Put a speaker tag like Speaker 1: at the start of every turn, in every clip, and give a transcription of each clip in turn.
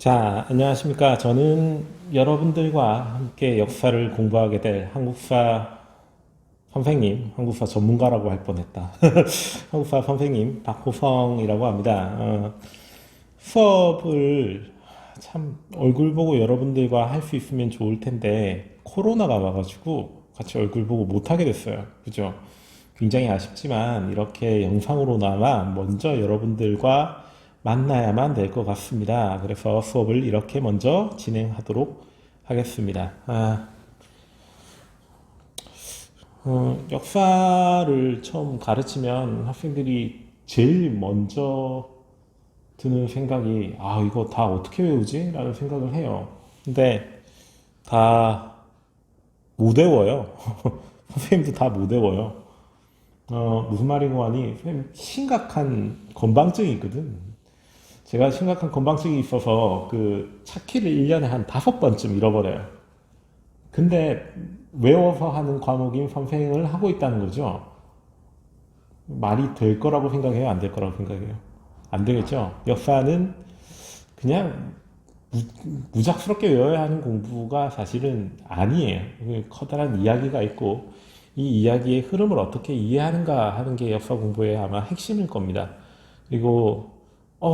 Speaker 1: 자, 안녕하십니까. 저는 여러분들과 함께 역사를 공부하게 될 한국사 선생님, 한국사 전문가라고 할 뻔했다. 한국사 선생님 박호성이라고 합니다. 수업을 참 얼굴 보고 여러분들과 할 수 있으면 좋을 텐데 코로나가 와가지고 같이 얼굴 보고 못하게 됐어요. 그죠? 굉장히 아쉽지만 이렇게 영상으로나마 먼저 여러분들과 만나야만 될 것 같습니다. 그래서 수업을 이렇게 먼저 진행하도록 하겠습니다. 역사를 처음 가르치면 학생들이 제일 먼저 드는 생각이, 이거 다 어떻게 외우지? 라는 생각을 해요. 근데 다 못 외워요. 선생님도 다 못 외워요. 무슨 말인고 하니, 선생님 심각한 건방증이 있거든. 제가 심각한 건방증이 있어서 그 찾기를 1년에 한 5번쯤 잃어버려요. 근데 외워서 하는 과목인 선생을 하고 있다는 거죠. 말이 될 거라고 생각해요? 안 될 거라고 생각해요? 안 되겠죠? 역사는 그냥 무작스럽게 외워야 하는 공부가 사실은 아니에요. 커다란 이야기가 있고 이 이야기의 흐름을 어떻게 이해하는가 하는 게 역사 공부의 아마 핵심일 겁니다. 그리고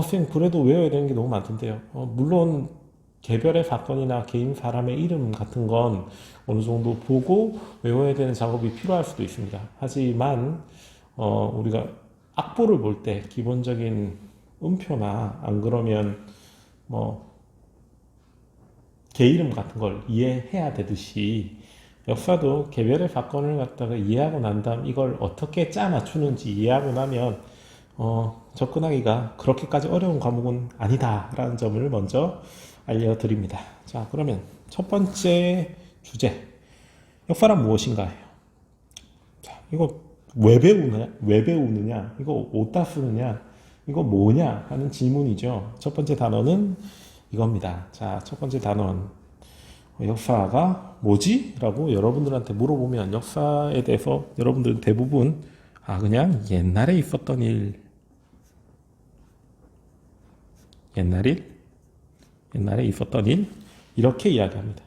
Speaker 1: 쌤 그래도 외워야 되는 게 너무 많던데요. 물론 개별의 사건이나 개인 사람의 이름 같은 건 어느 정도 보고 외워야 되는 작업이 필요할 수도 있습니다. 하지만 우리가 악보를 볼 때 기본적인 음표나 안 그러면 뭐 개 이름 같은 걸 이해해야 되듯이 역사도 개별의 사건을 갖다가 이해하고 난 다음 이걸 어떻게 짜 맞추는지 이해하고 나면 접근하기가 그렇게까지 어려운 과목은 아니다라는 점을 먼저 알려드립니다. 자, 그러면 첫 번째 주제, 역사란 무엇인가요? 자, 이거 왜 배우느냐, 이거 어디다 쓰느냐, 이거 뭐냐 하는 질문이죠. 첫 번째 단어는 이겁니다. 자, 첫 번째 단어는 역사가 뭐지? 라고 여러분들한테 물어보면 역사에 대해서 여러분들은 대부분 그냥 옛날에 있었던 일, 옛날에 있었던 일 이렇게 이야기합니다.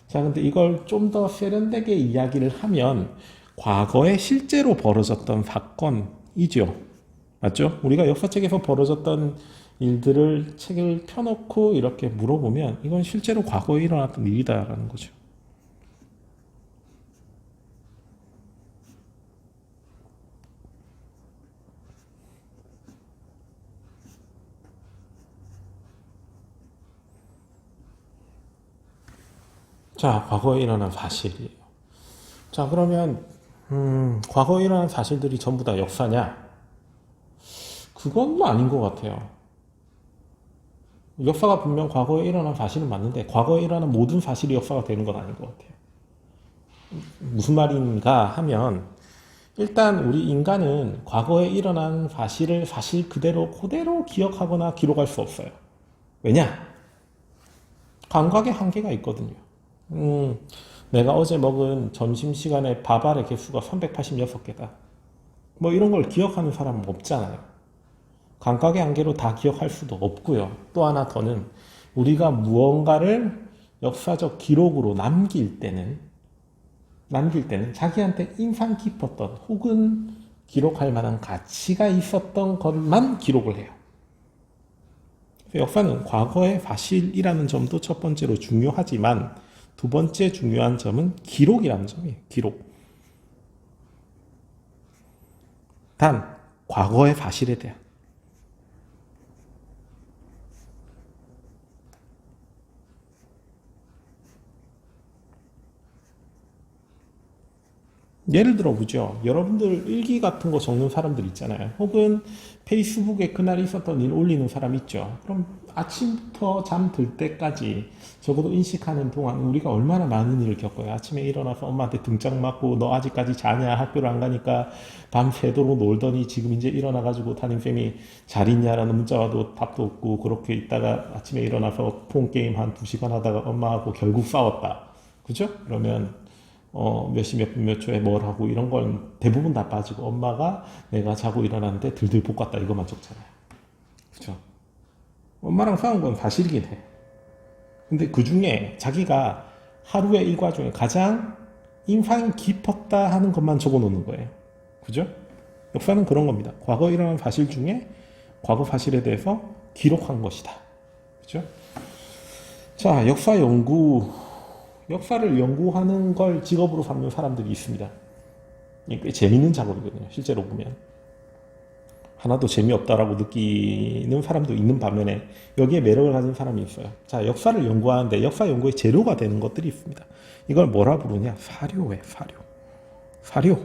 Speaker 1: 자, 근데 이걸 좀 더 세련되게 이야기를 하면 과거에 실제로 벌어졌던 사건이죠. 맞죠? 우리가 역사책에서 벌어졌던 일들을 책을 펴놓고 이렇게 물어보면 이건 실제로 과거에 일어났던 일이다라는 거죠. 자, 과거에 일어난 사실이에요. 자, 그러면 과거에 일어난 사실들이 전부 다 역사냐? 그건 아닌 것 같아요. 역사가 분명 과거에 일어난 사실은 맞는데 과거에 일어난 모든 사실이 역사가 되는 건 아닌 것 같아요. 무슨 말인가 하면 일단 우리 인간은 과거에 일어난 사실을 사실 그대로 기억하거나 기록할 수 없어요. 왜냐? 감각의 한계가 있거든요. 내가 어제 먹은 점심시간에 밥알의 개수가 386개다. 뭐 이런 걸 기억하는 사람은 없잖아요. 감각의 한계로 다 기억할 수도 없고요. 또 하나 더는 우리가 무언가를 역사적 기록으로 남길 때는 자기한테 인상 깊었던 혹은 기록할 만한 가치가 있었던 것만 기록을 해요. 역사는 과거의 사실이라는 점도 첫 번째로 중요하지만 두 번째 중요한 점은 기록이라는 점이에요. 기록. 단 과거의 사실에 대한 예를 들어 보죠. 여러분들 일기 같은 거 적는 사람들 있잖아요. 혹은 페이스북에 그날 있었던 일 올리는 사람 있죠. 그럼 아침부터 잠들 때까지 적어도 인식하는 동안 우리가 얼마나 많은 일을 겪어요. 아침에 일어나서 엄마한테 등짝 맞고 너 아직까지 자냐? 학교를 안 가니까 밤새도록 놀더니 지금 이제 일어나가지고 담임쌤이 잘 있냐라는 문자 와도 답도 없고 그렇게 있다가 아침에 일어나서 폰게임 한 2시간 하다가 엄마하고 결국 싸웠다. 그죠? 그러면 몇 시 몇 분 몇 초에 뭘 하고 이런 건 대부분 다 빠지고 엄마가 내가 자고 일어났는데 들들 볶았다 이것만 적잖아요. 그죠? 엄마랑 싸운 건 사실이긴 해. 근데 그 중에 자기가 하루의 일과 중에 가장 인상 깊었다 하는 것만 적어 놓는 거예요. 그죠? 역사는 그런 겁니다. 과거에 일어난 사실 중에 과거 사실에 대해서 기록한 것이다. 그죠? 자, 역사를 연구하는 걸 직업으로 삼는 사람들이 있습니다. 이게 꽤 재밌는 작업이거든요. 실제로 보면. 하나도 재미없다라고 느끼는 사람도 있는 반면에 여기에 매력을 가진 사람이 있어요. 자, 역사를 연구하는데 역사 연구의 재료가 되는 것들이 있습니다. 이걸 뭐라 부르냐? 사료에 사료. 사료.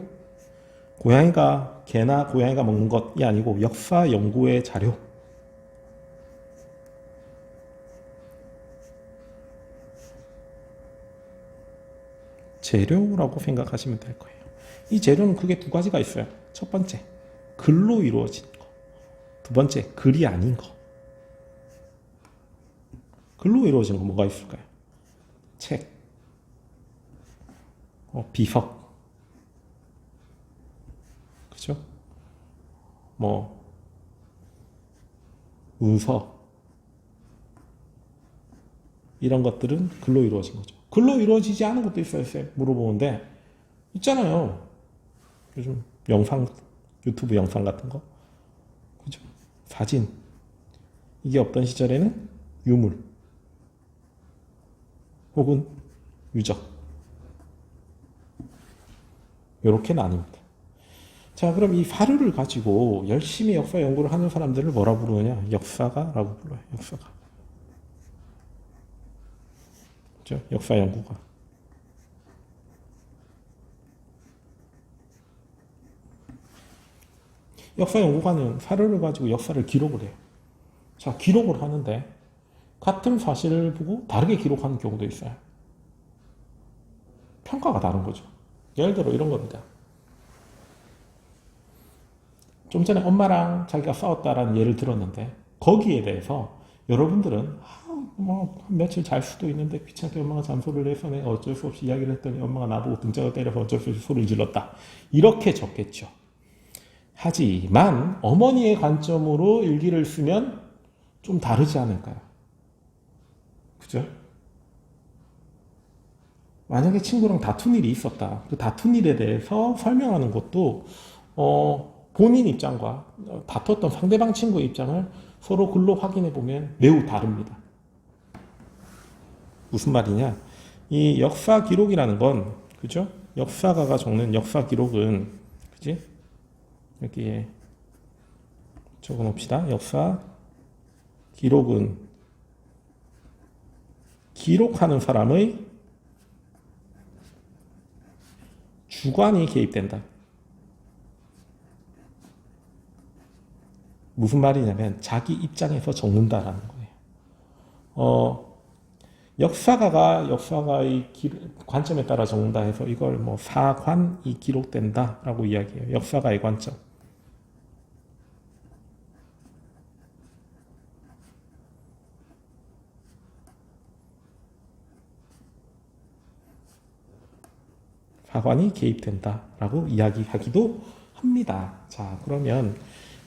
Speaker 1: 개나 고양이가 먹는 것이 아니고 역사 연구의 자료. 재료라고 생각하시면 될 거예요. 이 재료는 크게 두 가지가 있어요. 첫 번째, 글로 이루어진 거. 두 번째, 글이 아닌 거. 글로 이루어진 거 뭐가 있을까요? 책, 비석, 그죠? 문서, 이런 것들은 글로 이루어진 거죠. 글로 이루어지지 않은 것도 있어요. 물어보는데 있잖아요. 요즘 유튜브 영상 같은 거, 그죠? 사진. 이게 없던 시절에는 유물 혹은 유적, 이렇게 나뉩니다. 자, 그럼 이 사료를 가지고 열심히 역사 연구를 하는 사람들을 뭐라 부르느냐? 역사가라고 불러요. 역사가. 그죠? 역사 연구가. 역사 연구가는 사료를 가지고 역사를 기록을 해요. 자, 기록을 하는데 같은 사실을 보고 다르게 기록하는 경우도 있어요. 평가가 다른 거죠. 예를 들어 이런 겁니다. 좀 전에 엄마랑 자기가 싸웠다라는 예를 들었는데 거기에 대해서 여러분들은 며칠 잘 수도 있는데 귀찮게 엄마가 잔소리를 해서 내가 어쩔 수 없이 이야기를 했더니 엄마가 나보고 등짝을 때려서 어쩔 수 없이 소리를 질렀다. 이렇게 적겠죠. 하지만 어머니의 관점으로 일기를 쓰면 좀 다르지 않을까요? 그죠? 만약에 친구랑 다툰 일이 있었다. 그 다툰 일에 대해서 설명하는 것도 본인 입장과 다퉜던 상대방 친구의 입장을 서로 글로 확인해 보면 매우 다릅니다. 무슨 말이냐? 이 역사 기록이라는 건, 그죠? 역사가가 적는 역사 기록은, 그지? 여기에 적어 놓읍시다. 역사 기록은 기록하는 사람의 주관이 개입된다. 무슨 말이냐면 자기 입장에서 적는다라는 거예요. 역사가가 역사가의 관점에 따라 적는다 해서 이걸 사관이 기록된다라고 이야기해요. 역사가의 관점. 사관이 개입된다라고 이야기하기도 합니다. 자, 그러면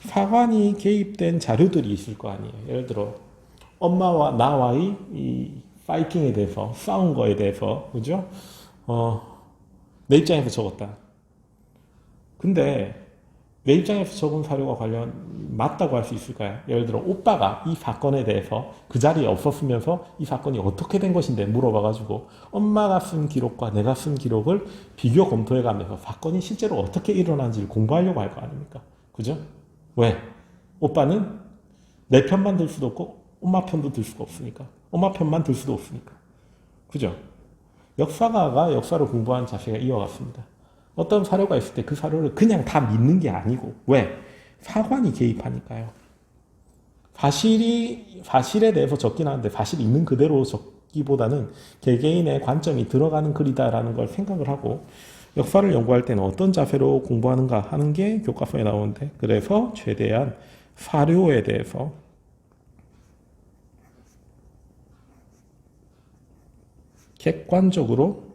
Speaker 1: 사관이 개입된 자료들이 있을 거 아니에요. 예를 들어 엄마와 나와의 이 파이팅에 대해서, 싸운 거에 대해서, 그죠? 내 입장에서 적었다. 근데 내 입장에서 적은 사료가 맞다고 할 수 있을까요? 예를 들어 오빠가 이 사건에 대해서 그 자리에 없었으면서 이 사건이 어떻게 된 것인데 물어봐가지고 엄마가 쓴 기록과 내가 쓴 기록을 비교 검토해가면서 사건이 실제로 어떻게 일어난지를 공부하려고 할 거 아닙니까? 그죠? 왜? 오빠는 내 편만 들 수도 없고 엄마 편도 들 수가 없으니까. 엄마 편만 들 수도 없으니까. 그죠? 역사가가 역사를 공부하는 자세가 이어갔습니다. 어떤 사료가 있을 때 그 사료를 그냥 다 믿는 게 아니고, 왜? 사관이 개입하니까요. 사실에 대해서 적긴 하는데 사실 있는 그대로 적기보다는 개개인의 관점이 들어가는 글이다라는 걸 생각을 하고, 역사를 연구할 때는 어떤 자세로 공부하는가 하는 게 교과서에 나오는데, 그래서 최대한 사료에 대해서 객관적으로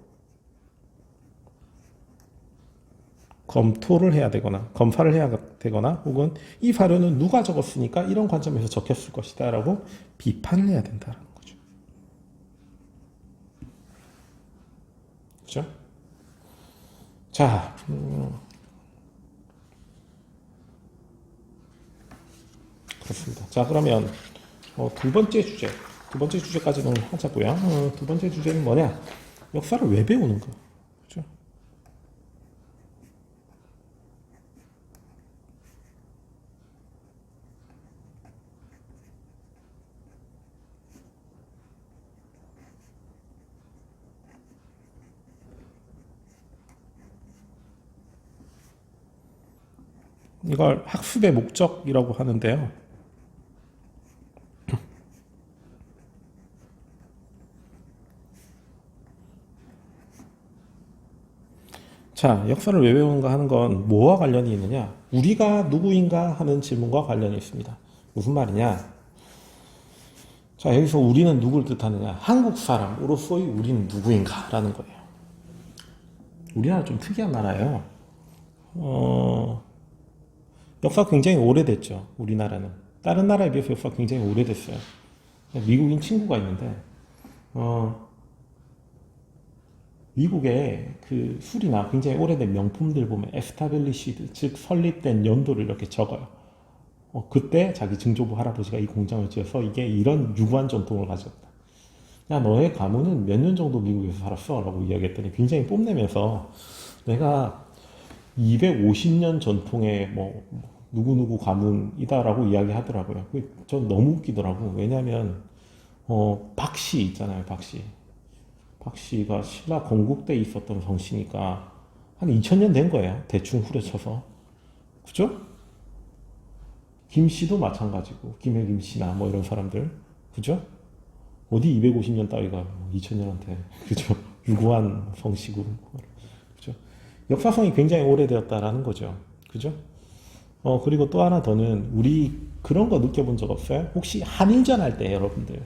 Speaker 1: 검토를 해야 되거나 검사를 해야 되거나 혹은 이 사료는 누가 적었으니까 이런 관점에서 적혔을 것이다 라고 비판을 해야 된다는 거죠. 그죠? 자, 그렇습니다. 자, 그러면 두 번째 주제까지는 하자고요. 두 번째 주제는 뭐냐? 역사를 왜 배우는가? 그죠? 이걸 학습의 목적이라고 하는데요. 자, 역사를 왜 배우는가 하는 건 뭐와 관련이 있느냐? 우리가 누구인가 하는 질문과 관련이 있습니다. 무슨 말이냐? 자, 여기서 우리는 누구를 뜻하느냐? 한국 사람으로서의 우리는 누구인가? 라는 거예요. 우리나라 좀 특이한 나라예요. 역사가 굉장히 오래됐죠. 우리나라는. 다른 나라에 비해서 역사가 굉장히 오래됐어요. 미국인 친구가 있는데, 미국의 그 술이나 굉장히 오래된 명품들 보면 에스타블리시드, 즉 설립된 연도를 이렇게 적어요. 그때 자기 증조부 할아버지가 이 공장을 지어서 이게 이런 유구한 전통을 가졌다. 야, 너의 가문은 몇 년 정도 미국에서 살았어? 라고 이야기했더니 굉장히 뽐내면서 내가 250년 전통의 뭐 누구누구 가문이다라고 이야기하더라고요. 전 너무 웃기더라고. 왜냐하면 박씨 있잖아요, 박씨. 박씨가 신라 건국대에 있었던 성씨니까 한 2000년 된 거예요. 대충 후려쳐서. 그죠? 김씨도 마찬가지고 김혜김 씨나 뭐 이런 사람들. 그죠? 어디 250년 따위가 2000년한테 그죠? 유구한 성씨고. 그죠? 역사성이 굉장히 오래되었다라는 거죠. 그죠? 그리고 또 하나 더는 우리 그런 거 느껴본 적 없어요? 혹시 한일전 할 때 여러분들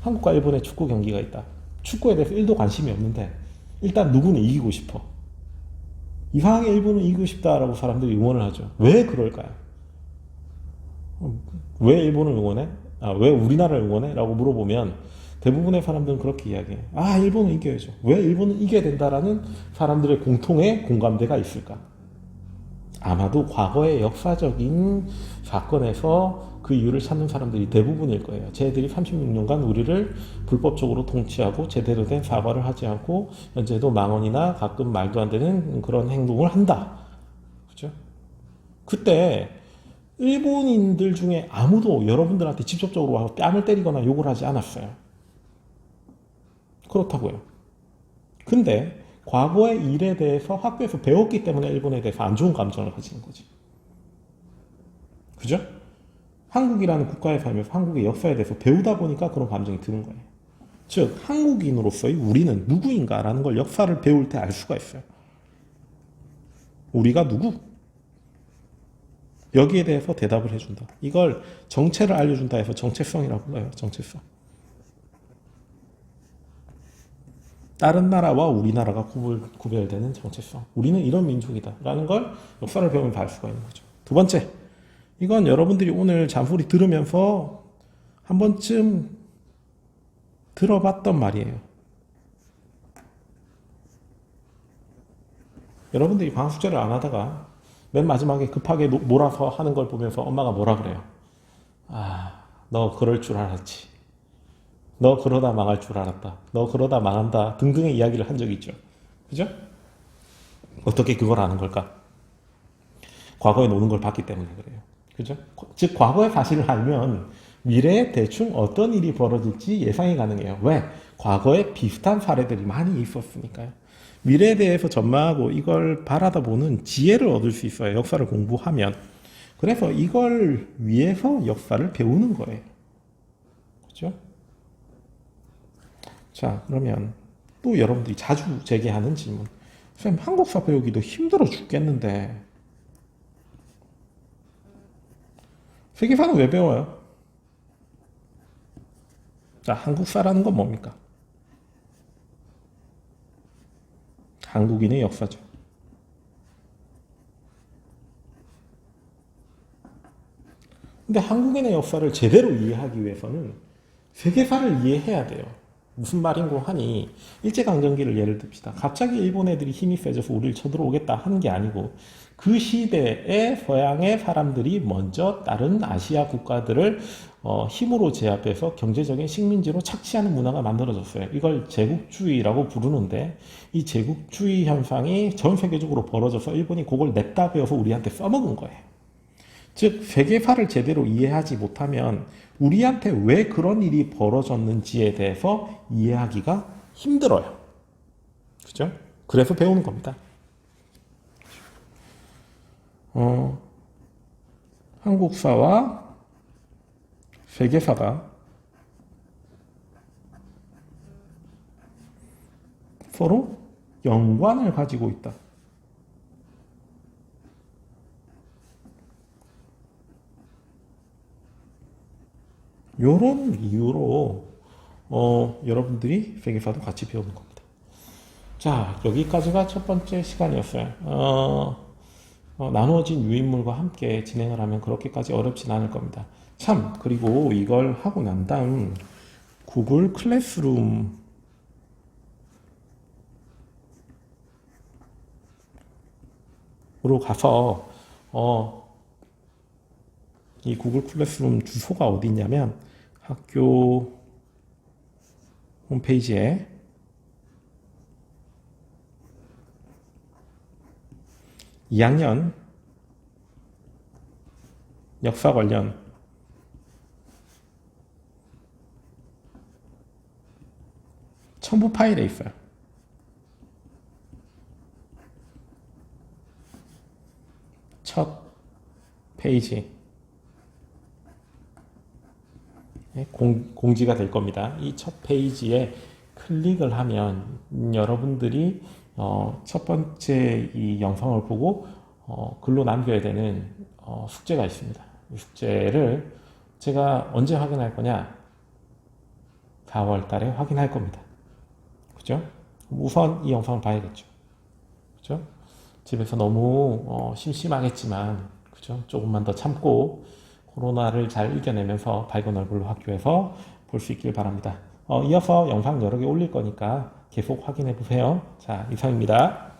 Speaker 1: 한국과 일본의 축구 경기가 있다. 축구에 대해서 1도 관심이 없는데 일단 누구는 이기고 싶어. 이상하게 일본은 이기고 싶다라고 사람들이 응원을 하죠. 왜 그럴까요? 왜 일본을 응원해? 왜 우리나라를 응원해? 라고 물어보면 대부분의 사람들은 그렇게 이야기해요. 일본은 이겨야죠. 왜 일본은 이겨야 된다라는 사람들의 공통의 공감대가 있을까? 아마도 과거의 역사적인 사건에서 그 이유를 찾는 사람들이 대부분일 거예요. 쟤들이 36년간 우리를 불법적으로 통치하고 제대로 된 사과를 하지 않고 현재도 망언이나 가끔 말도 안 되는 그런 행동을 한다. 그죠? 그때 일본인들 중에 아무도 여러분들한테 직접적으로 와서 뺨을 때리거나 욕을 하지 않았어요. 그렇다고요. 근데 과거의 일에 대해서 학교에서 배웠기 때문에 일본에 대해서 안 좋은 감정을 가지는 거지. 그죠? 한국이라는 국가에 살면서 한국의 역사에 대해서 배우다 보니까 그런 감정이 드는 거예요. 즉, 한국인으로서의 우리는 누구인가라는 걸 역사를 배울 때 알 수가 있어요. 우리가 누구? 여기에 대해서 대답을 해준다. 이걸 정체를 알려준다 해서 정체성이라고 불러요. 정체성. 다른 나라와 우리나라가 구별되는 정체성. 우리는 이런 민족이다. 라는 걸 역사를 배우면 알 수가 있는 거죠. 두 번째. 이건 여러분들이 오늘 잔소리 들으면서 한 번쯤 들어봤던 말이에요. 여러분들이 방학숙제를 안 하다가 맨 마지막에 급하게 몰아서 하는 걸 보면서 엄마가 뭐라 그래요? 너 그럴 줄 알았지. 너 그러다 망할 줄 알았다. 너 그러다 망한다. 등등의 이야기를 한 적이 있죠. 그죠? 어떻게 그걸 아는 걸까? 과거에 노는 걸 봤기 때문에 그래요. 그죠? 즉, 과거의 사실을 알면 미래에 대충 어떤 일이 벌어질지 예상이 가능해요. 왜? 과거에 비슷한 사례들이 많이 있었으니까요. 미래에 대해서 전망하고 이걸 바라다 보는 지혜를 얻을 수 있어요. 역사를 공부하면. 그래서 이걸 위해서 역사를 배우는 거예요. 그죠? 자, 그러면 또 여러분들이 자주 제기하는 질문. 선생님, 한국사 배우기도 힘들어 죽겠는데 세계사는 왜 배워요? 자, 한국사라는 건 뭡니까? 한국인의 역사죠. 근데 한국인의 역사를 제대로 이해하기 위해서는 세계사를 이해해야 돼요. 무슨 말인고 하니 일제강점기를 예를 듭시다. 갑자기 일본 애들이 힘이 세져서 우리를 쳐들어오겠다 하는 게 아니고 그 시대에 서양의 사람들이 먼저 다른 아시아 국가들을 힘으로 제압해서 경제적인 식민지로 착취하는 문화가 만들어졌어요. 이걸 제국주의라고 부르는데 이 제국주의 현상이 전 세계적으로 벌어져서 일본이 그걸 냈다 배워서 우리한테 써먹은 거예요. 즉 세계사를 제대로 이해하지 못하면 우리한테 왜 그런 일이 벌어졌는지에 대해서 이해하기가 힘들어요. 그죠? 그래서 배우는 겁니다. 한국사와 세계사가 서로 연관을 가지고 있다. 이런 이유로 여러분들이 세계사도 같이 배우는 겁니다. 자, 여기까지가 첫 번째 시간이었어요. 나누어진 유인물과 함께 진행을 하면 그렇게까지 어렵진 않을 겁니다. 참, 그리고 이걸 하고 난 다음 구글 클래스룸으로 가서 이 구글 클래스룸 주소가 어디 있냐면 학교 홈페이지에 2학년 역사 관련 첨부 파일에 있어요. 첫 페이지 공지가 될 겁니다. 이 첫 페이지에 클릭을 하면 여러분들이 첫 번째 이 영상을 보고 글로 남겨야 되는 숙제가 있습니다. 이 숙제를 제가 언제 확인할 거냐? 4월 달에 확인할 겁니다. 그죠? 우선 이 영상을 봐야겠죠. 그죠? 집에서 너무 심심하겠지만, 그죠? 조금만 더 참고 코로나를 잘 이겨내면서 밝은 얼굴로 학교에서 볼 수 있길 바랍니다. 이어서 영상 여러 개 올릴 거니까 계속 확인해 보세요. 자, 이상입니다.